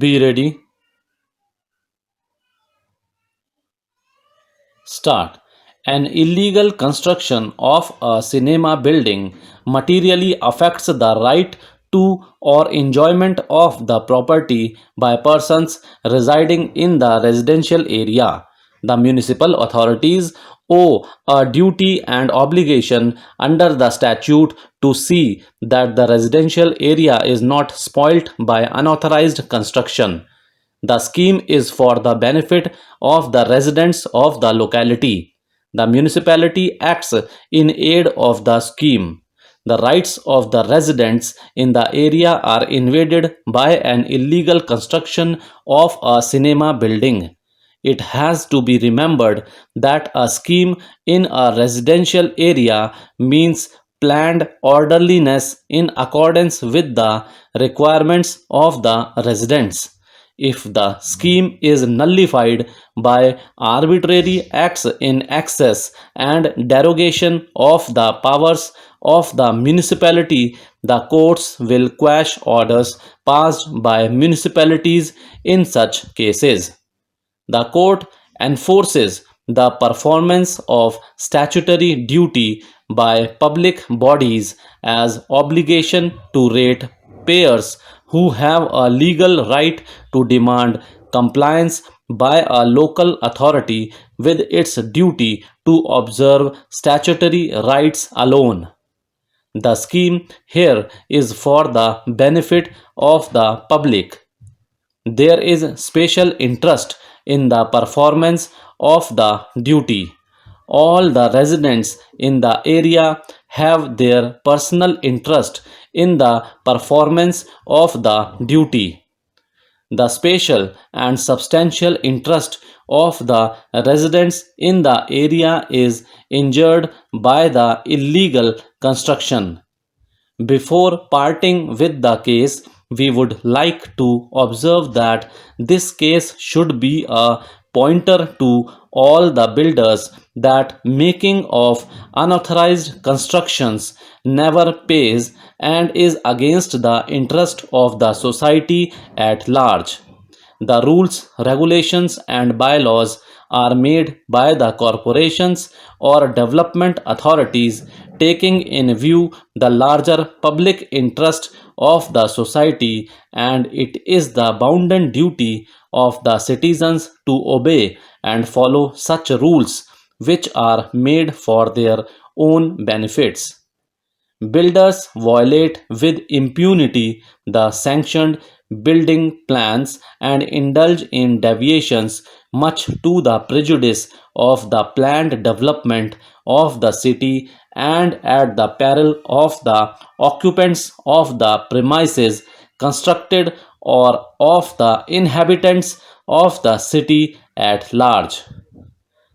Be ready. Start. An illegal construction of a cinema building materially affects the right to or enjoyment of the property by persons residing in the residential area. The municipal authorities owe a duty and obligation under the statute to see that the residential area is not spoilt by unauthorized construction. The scheme is for the benefit of the residents of the locality. The municipality acts in aid of the scheme. The rights of the residents in the area are invaded by an illegal construction of a cinema building. It has to be remembered that a scheme in a residential area means planned orderliness in accordance with the requirements of the residents. If the scheme is nullified by arbitrary acts in excess and derogation of the powers of the municipality, the courts will quash orders passed by municipalities in such cases. The court enforces the performance of statutory duty by public bodies as obligation to rate payers who have a legal right to demand compliance by a local authority with its duty to observe statutory rights alone. The scheme here is for the benefit of the public. There is special interest in the performance of the duty. All the residents in the area have their personal interest in the performance of the duty. The special and substantial interest of the residents in the area is injured by the illegal construction. Before parting with the case, we would like to observe that this case should be a pointer to all the builders that making of unauthorized constructions never pays and is against the interest of the society at large. The rules, regulations, and bylaws are made by the corporations or development authorities taking in view the larger public interest of the society, and it is the bounden duty of the citizens to obey and follow such rules which are made for their own benefits. Builders violate with impunity the sanctioned building plans and indulge in deviations much to the prejudice of the planned development of the city and at the peril of the occupants of the premises constructed or of the inhabitants of the city at large.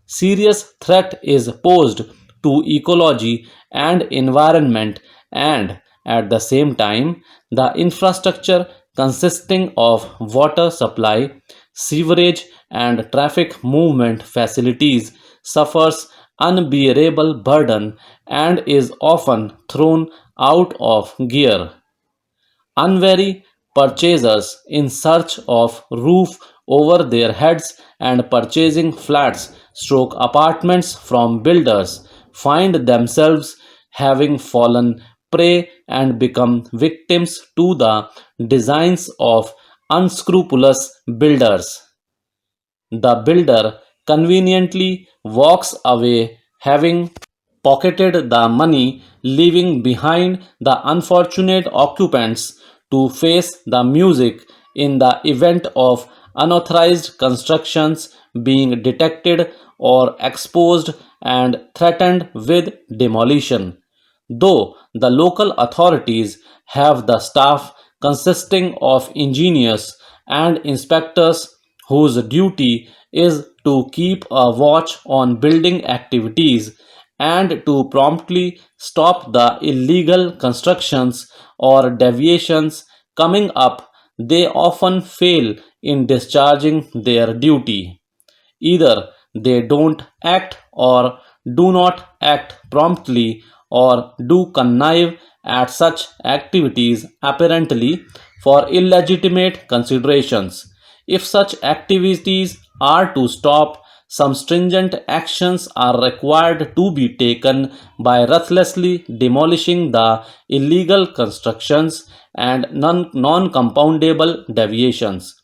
Serious threat is posed to ecology and environment, and at the same time the infrastructure consisting of water supply, sewerage, and traffic movement facilities suffers unbearable burden and is often thrown out of gear. Unwary purchasers in search of roof over their heads and purchasing flats stroke apartments from builders find themselves having fallen prey and become victims to the designs of unscrupulous builders. The builder conveniently walks away having pocketed the money, leaving behind the unfortunate occupants to face the music in the event of unauthorized constructions being detected or exposed and threatened with demolition. Though the local authorities have the staff consisting of engineers and inspectors whose duty is to keep a watch on building activities and to promptly stop the illegal constructions or deviations coming up, they often fail in discharging their duty. Either they don't act or do not act promptly or do connive at such activities apparently for illegitimate considerations. If such activities are to stop, some stringent actions are required to be taken by ruthlessly demolishing the illegal constructions and non compoundable deviations.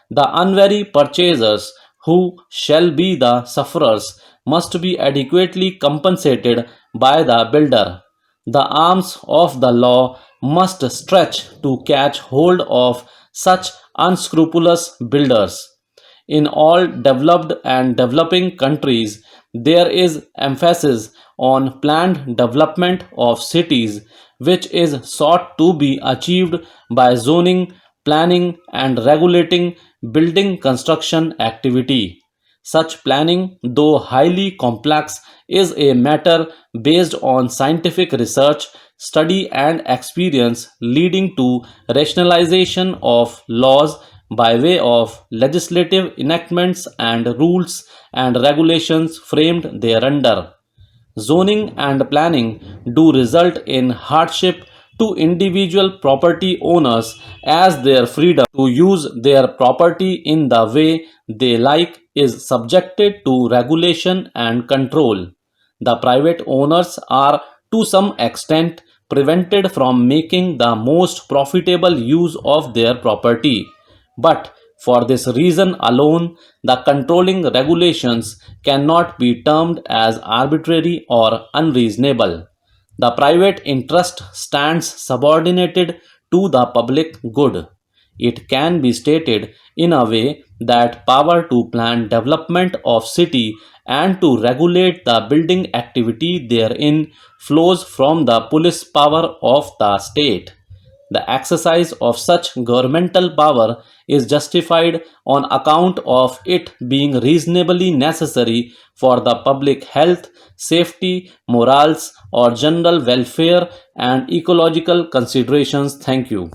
The unwary purchasers, who shall be the sufferers, must be adequately compensated by the builder. The arms of the law must stretch to catch hold of such unscrupulous builders. In all developed and developing countries, there is emphasis on planned development of cities, which is sought to be achieved by zoning, planning, and regulating building construction activity. Such planning, though highly complex, is a matter based on scientific research, study, and experience, leading to rationalization of laws by way of legislative enactments and rules and regulations framed thereunder. Zoning and planning do result in hardship to individual property owners, as their freedom to use their property in the way they like is subjected to regulation and control. The private owners are to some extent prevented from making the most profitable use of their property. But for this reason alone, the controlling regulations cannot be termed as arbitrary or unreasonable. The private interest stands subordinated to the public good. It can be stated in a way that power to plan development of city and to regulate the building activity therein flows from the police power of the state. The exercise of such governmental power is justified on account of it being reasonably necessary for the public health, safety, morals, or general welfare and ecological considerations. Thank you.